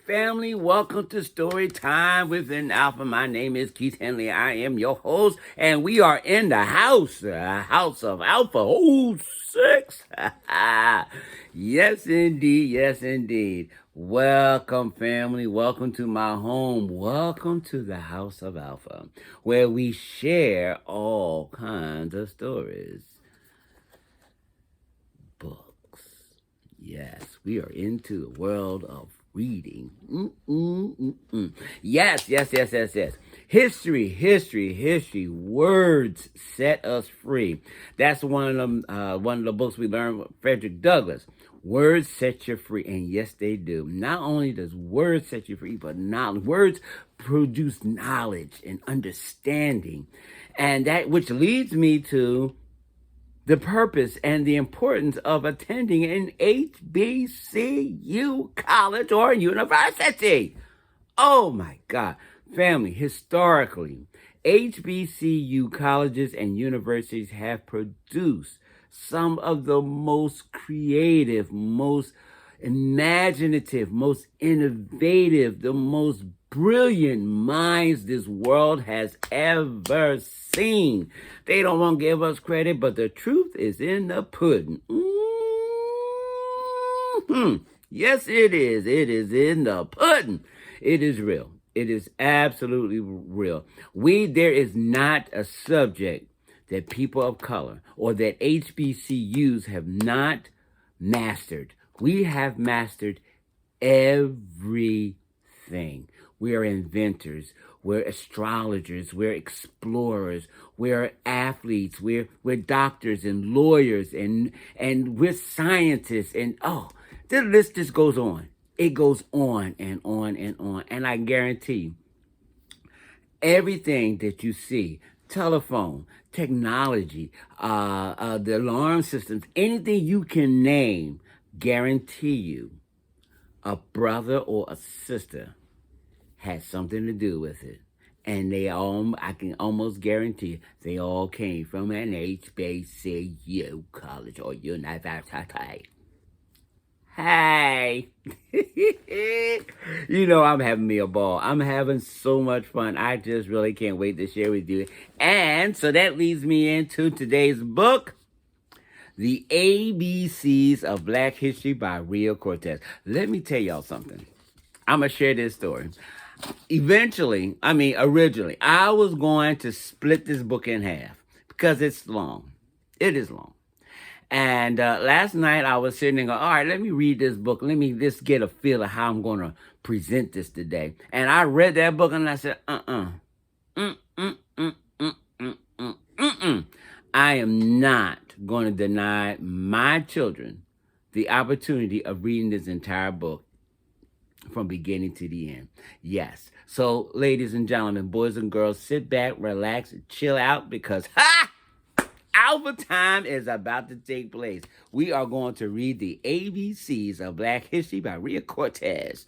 family. Welcome to Story Time within Alpha. My name is Keith Henley. I am your host, and we are in the house of Alpha. Oh, six. Yes, indeed. Yes, indeed. Welcome, family. Welcome to my home. Welcome to the House of Alpha, where we share all kinds of stories. Books. Yes, we are into the world of reading. Yes. History. Words set us free. That's one of the books we learned with Frederick Douglass. Words set you free, and yes, they do. Not only does words set you free, but words produce knowledge and understanding, and that which leads me to the purpose and the importance of attending an HBCU college or university. Oh my God. Family, historically, HBCU colleges and universities have produced some of the most creative, most imaginative, most innovative, the most brilliant minds this world has ever seen. They don't want to give us credit, but the truth is in the pudding. Yes, it is. It is in the pudding. It is real. It is absolutely real. There is not a subject that people of color or that HBCUs have not mastered. We have mastered everything. We are inventors. We're astrologers. We're explorers. We're athletes. We're doctors and lawyers and we're scientists. And the list just goes on. It goes on and on and on. And I guarantee you, everything that you see, telephone, technology, the alarm systems, anything you can name, guarantee you a brother or a sister had something to do with it. And I can almost guarantee they all came from an HBCU college or university. Hey, I'm having me a ball. I'm having so much fun. I just really can't wait to share with you. And so that leads me into today's book, The ABCs of Black History by Rio Cortez. Let me tell y'all something. I'm going to share this story. Originally, I was going to split this book in half because it's long. It is long. And last night I was sitting and going, all right, let me read this book. Let me just get a feel of how I'm going to present this today. And I read that book and I said, I am not going to deny my children the opportunity of reading this entire book from beginning to the end. Yes. So, ladies and gentlemen, boys and girls, sit back, relax, and chill out because, Alpha time is about to take place. We are going to read the ABCs of Black History by Rio Cortez.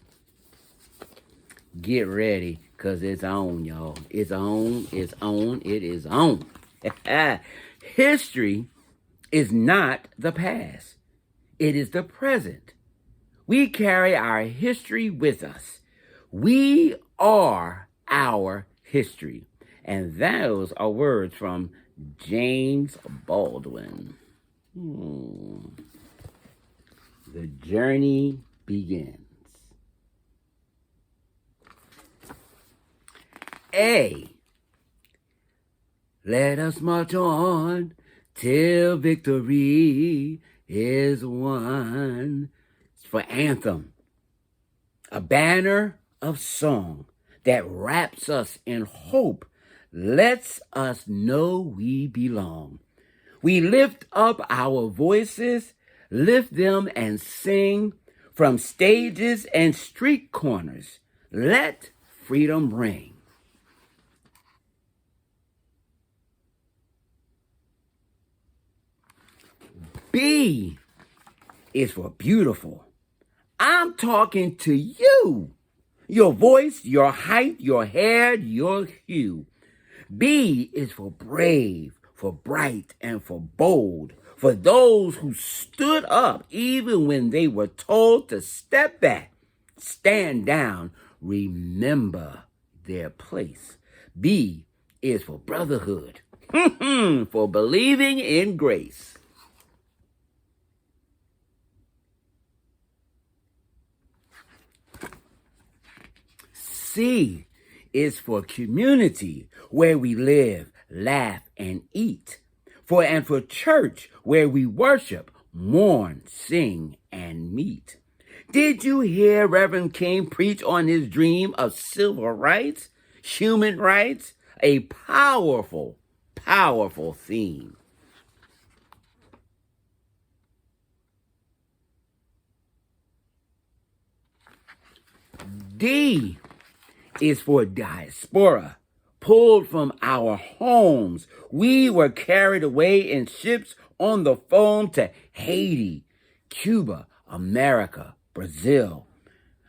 Get ready, because it's on, y'all. It's on, it is on. History is not the past. It is the present. We carry our history with us. We are our history. And those are words from James Baldwin. The journey begins. A. Let us march on till victory is won. It's for anthem. A banner of song that wraps us in hope, lets us know we belong. We lift up our voices, lift them and sing from stages and street corners. Let freedom ring. B is for beautiful. I'm talking to you. Your voice, your height, your hair, your hue. B is for brave, for bright, and for bold. For those who stood up even when they were told to step back. stand down, remember their place. B is for brotherhood, for believing in grace. C is for community, where we live, laugh, and eat. For church, where we worship, mourn, sing, and meet. Did you hear Reverend King preach on his dream of civil rights, human rights? A powerful, powerful theme. D is for diaspora, pulled from our homes. We were carried away in ships on the phone to Haiti, Cuba, America, Brazil.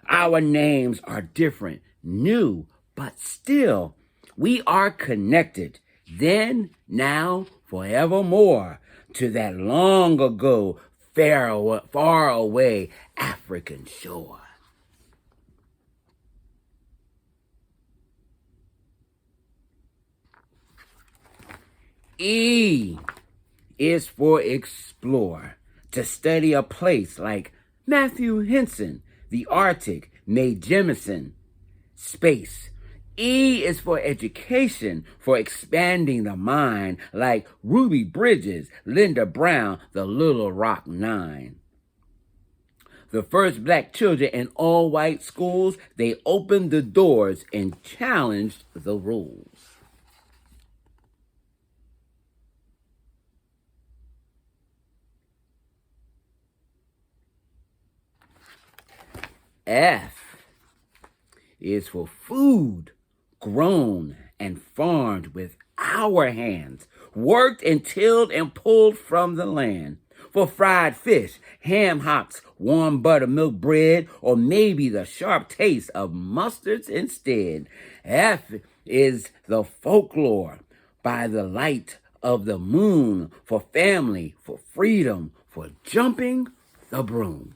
Our names are different, new, but still, we are connected, then, now, forevermore, to that long ago, far away African shore. E is for explore, to study a place like Matthew Henson, the Arctic, Mae Jemison, space. E is for education, for expanding the mind, like Ruby Bridges, Linda Brown, the Little Rock Nine. The first black children in all white schools, they opened the doors and challenged the rules. F is for food grown and farmed with our hands, worked and tilled and pulled from the land. For fried fish, ham hocks, warm buttermilk bread, or maybe the sharp taste of mustards instead. F is the folklore by the light of the moon, for family, for freedom, for jumping the broom.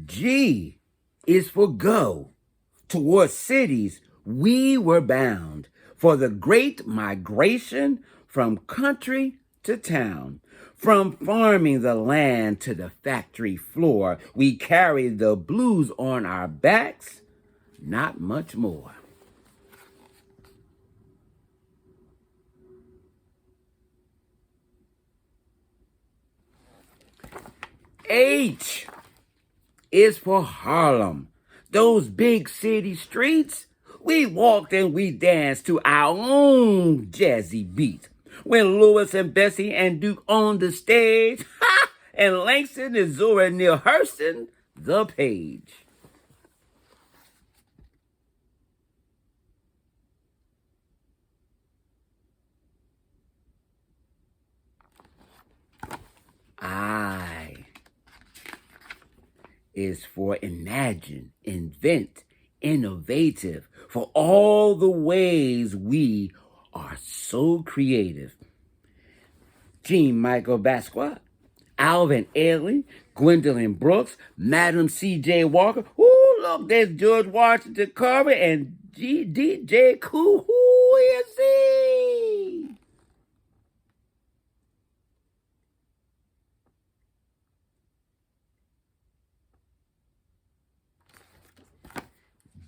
G is for go. Towards cities we were bound, for the great migration from country to town. From farming the land to the factory floor, we carried the blues on our backs, not much more. H is for Harlem. Those big city streets, we walked and we danced to our own jazzy beat. When Lewis and Bessie and Duke on the stage, ha! And Langston and Zora Neale Hurston the page. I is for imagine, invent, innovative, for all the ways we are so creative. Jean Michael Basquiat, Alvin Ailey, Gwendolyn Brooks, Madam C.J. Walker. Ooh, look, there's George Washington Carver and D.J. Cool. Who is he?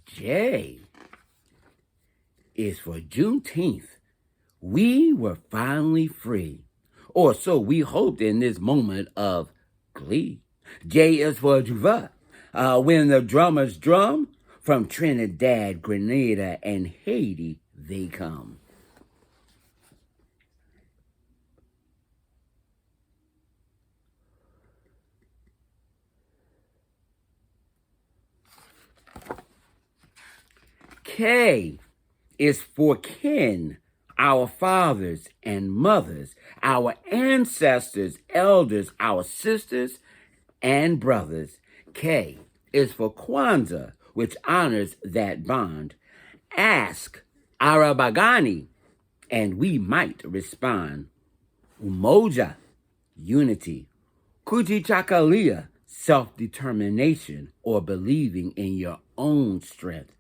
J is for Juneteenth. We were finally free, or so we hoped in this moment of glee. J is for Juva. When the drummers drum, from Trinidad, Grenada, and Haiti they come. K is for kin, our fathers and mothers, our ancestors, elders, our sisters and brothers. K is for Kwanzaa, which honors that bond. Ask Arabagani, and we might respond. Umoja, unity. Kujichagulia, self-determination or believing in your own strength.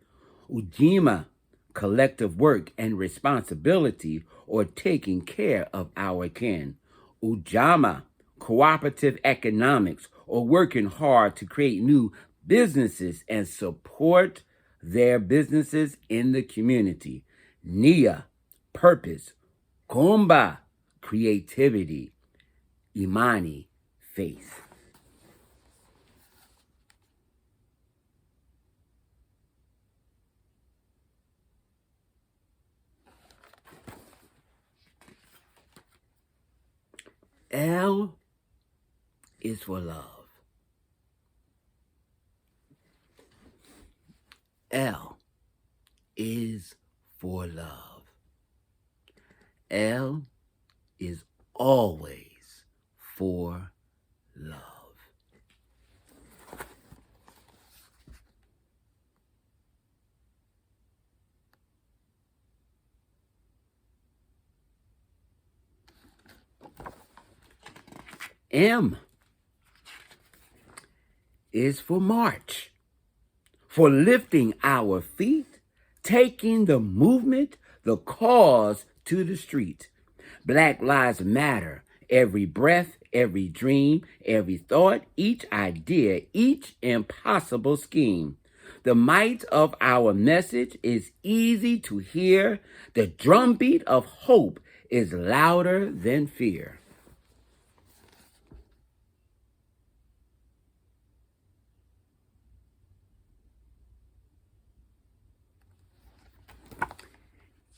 Ujima, collective work and responsibility or taking care of our kin. Ujama, cooperative economics or working hard to create new businesses and support their businesses in the community. Nia, purpose. Kumba, creativity. Imani, faith. L is for love. L is for love. L is always for love. M is for march, for lifting our feet, taking the movement, the cause to the street. Black Lives Matter, every breath, every dream, every thought, each idea, each impossible scheme. The might of our message is easy to hear. The drumbeat of hope is louder than fear.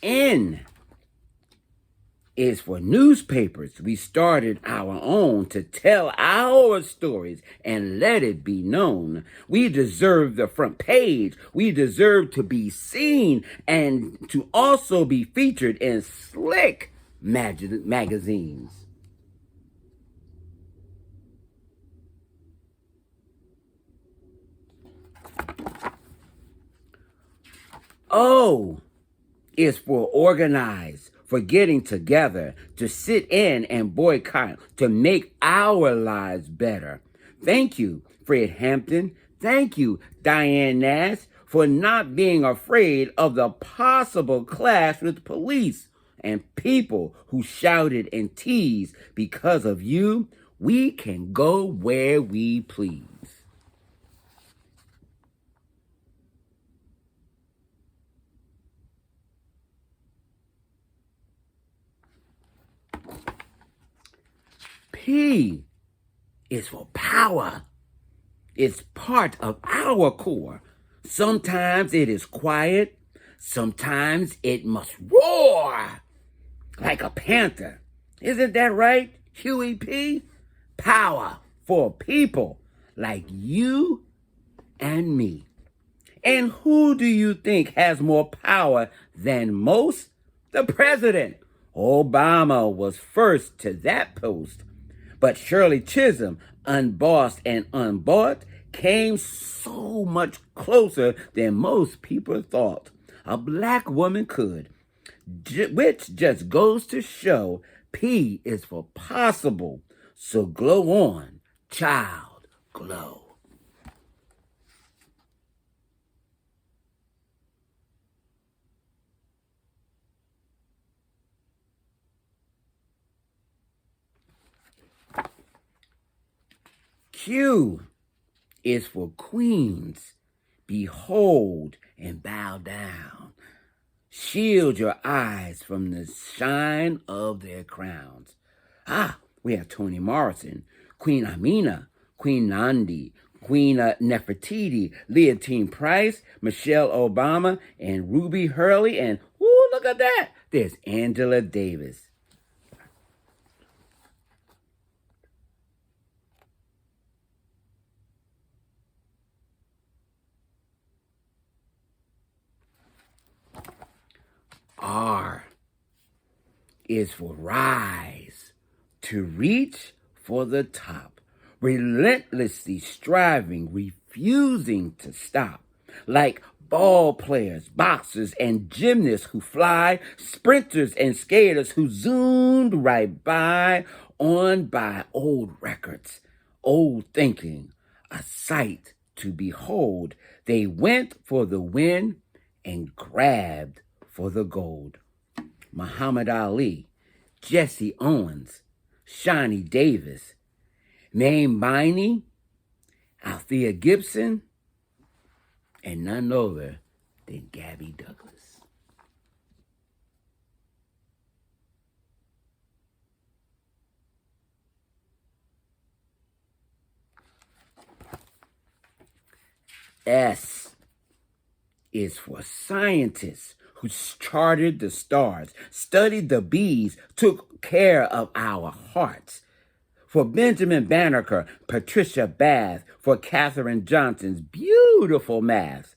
N is for newspapers. We started our own to tell our stories and let it be known. We deserve the front page. We deserve to be seen and to also be featured in slick magazines. O is for organize, for getting together, to sit in and boycott, to make our lives better. Thank you, Fred Hampton. Thank you, Diane Nash, for not being afraid of the possible clash with police and people who shouted and teased. Because of you, we can go where we please. P is for power. It's part of our core. Sometimes it is quiet. Sometimes it must roar like a panther. Isn't that right, Huey P? Power for people like you and me. And who do you think has more power than most? The president. Obama was first to that post. But Shirley Chisholm, unbossed and unbought, came so much closer than most people thought a black woman could, which just goes to show P is for possible. So glow on, child, glow. Q is for queens. Behold and bow down. Shield your eyes from the shine of their crowns. We have Toni Morrison, Queen Amina, Queen Nandi, Queen Nefertiti, Leontine Price, Michelle Obama, and Ruby Hurley, and look at that, there's Angela Davis. R is for rise, to reach for the top, relentlessly striving, refusing to stop. like ball players, boxers, and gymnasts who fly, sprinters and skaters who zoomed right by old records, old thinking, a sight to behold. They went for the win and grabbed for the gold. Muhammad Ali, Jesse Owens, Shawnee Davis, Maine Biney, Althea Gibson, and none other than Gabby Douglas. S is for scientists who charted the stars, studied the bees, took care of our hearts. For Benjamin Banneker, Patricia Bath, for Katherine Johnson's beautiful math.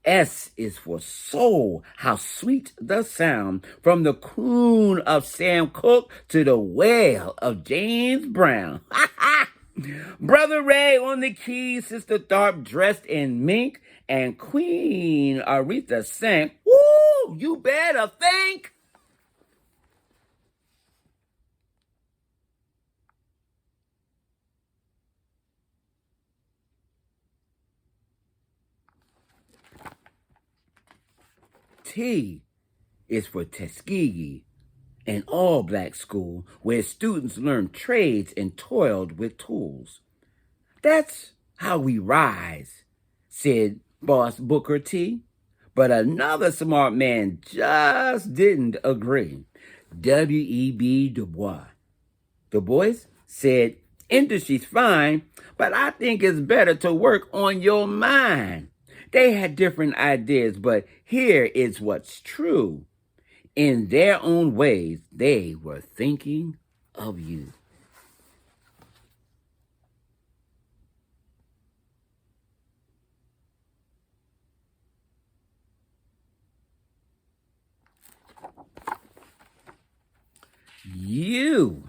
S is for soul, how sweet the sound, from the croon of Sam Cooke to the wail of James Brown. Brother Ray on the keys, Sister Tharp dressed in mink, and Queen Aretha sang, "Woo, you better think." T is for Tuskegee, an all-black school where students learned trades and toiled with tools. That's how we rise, said Boss Booker T. But another smart man just didn't agree. W.E.B. Du Bois. Du Bois said, industry's fine, but I think it's better to work on your mind. They had different ideas, but here is what's true. In their own ways, they were thinking of you. U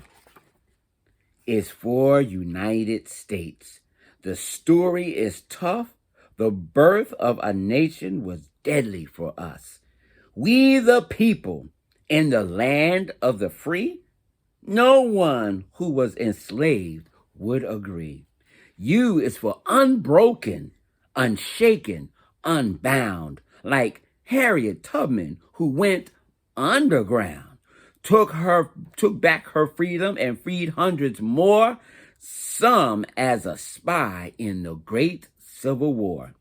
is for United States. The story is tough. The birth of a nation was deadly for us. We the people in the land of the free, no one who was enslaved would agree. U is for unbroken, unshaken, unbound, like Harriet Tubman, who went underground, took back her freedom and freed hundreds more, some as a spy in the Great Civil War.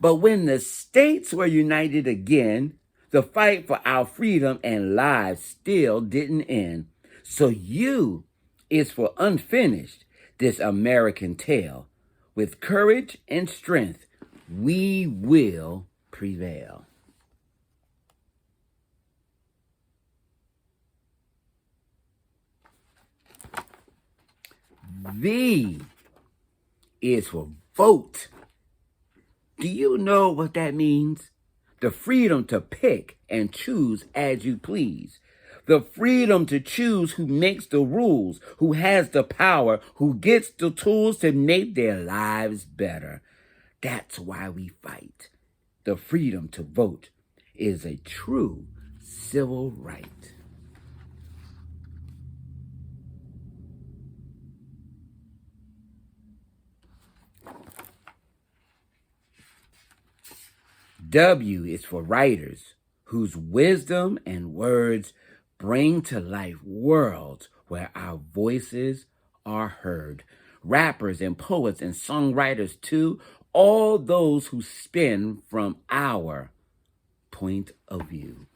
But when the states were united again, the fight for our freedom and lives still didn't end. So U is for unfinished, this American tale. With courage and strength, we will prevail. V is for vote. Do you know what that means? The freedom to pick and choose as you please. The freedom to choose who makes the rules, who has the power, who gets the tools to make their lives better. That's why we fight. The freedom to vote is a true civil right. W is for writers whose wisdom and words bring to life worlds where our voices are heard. Rappers and poets and songwriters too, all those who spin from our point of view.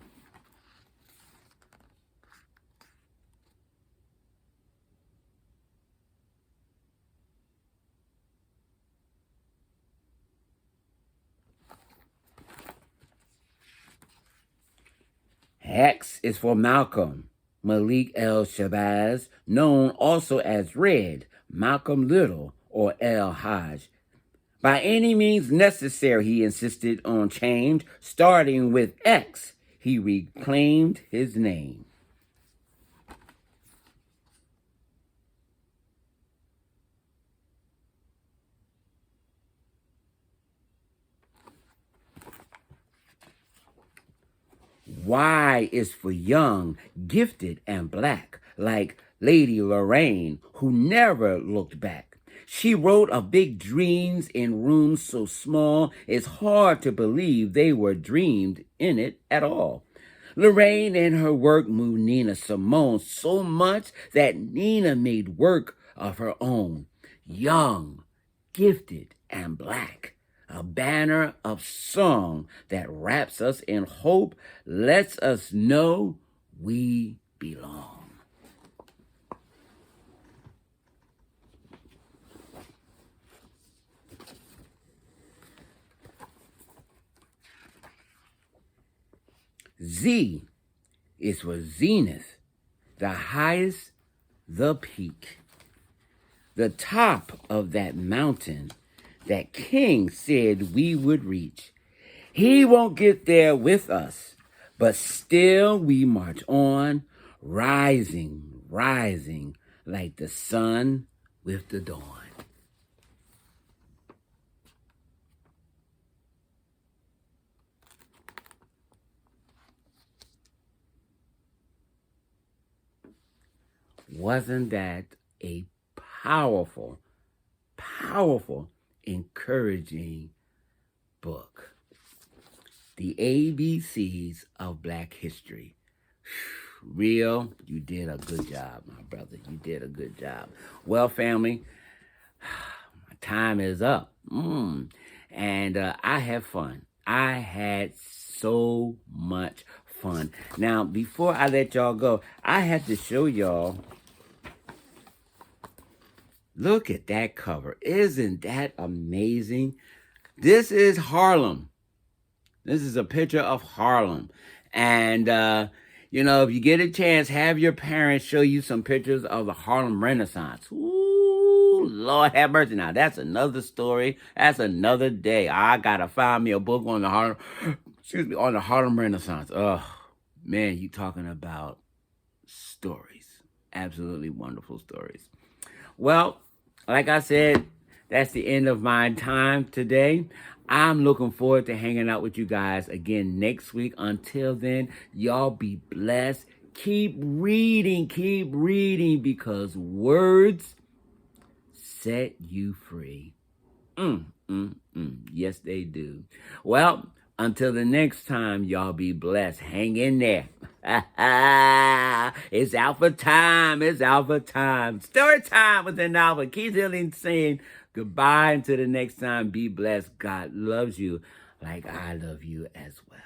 X is for Malcolm, Malik El Shabazz, known also as Red, Malcolm Little, or El Hajj. By any means necessary, he insisted on change. Starting with X, he reclaimed his name. Y is for young, gifted, and black, like Lady Lorraine, who never looked back. She wrote of big dreams in rooms so small it's hard to believe they were dreamed in it at all. Lorraine and her work moved Nina Simone so much that Nina made work of her own. Young, gifted, and black. A banner of song that wraps us in hope, lets us know we belong. Z is for zenith, the highest, the peak, the top of that mountain that King said we would reach. He won't get there with us, but still we march on, rising, rising like the sun with the dawn. Wasn't that a powerful, powerful, encouraging book? The ABCs of Black History. Real, you did a good job, my brother. You did a good job. Well, family, my time is up. And I had fun. I had so much fun. Now, before I let y'all go, I have to show y'all. Look at that cover. Isn't that amazing? This is Harlem. This is a picture of Harlem. And, if you get a chance, have your parents show you some pictures of the Harlem Renaissance. Ooh, Lord have mercy. Now, that's another story. That's another day. I got to find me a book on the Harlem Renaissance. Oh, man, you talking about stories. Absolutely wonderful stories. Well, like I said, that's the end of my time today. I'm looking forward to hanging out with you guys again next week. Until then, y'all be blessed. Keep reading, because words set you free. Yes, they do. Well, until the next time, y'all be blessed. Hang in there. It's Alpha time. It's Alpha time. Story time with an Alpha. Keith Hilling saying goodbye until the next time. Be blessed. God loves you like I love you as well.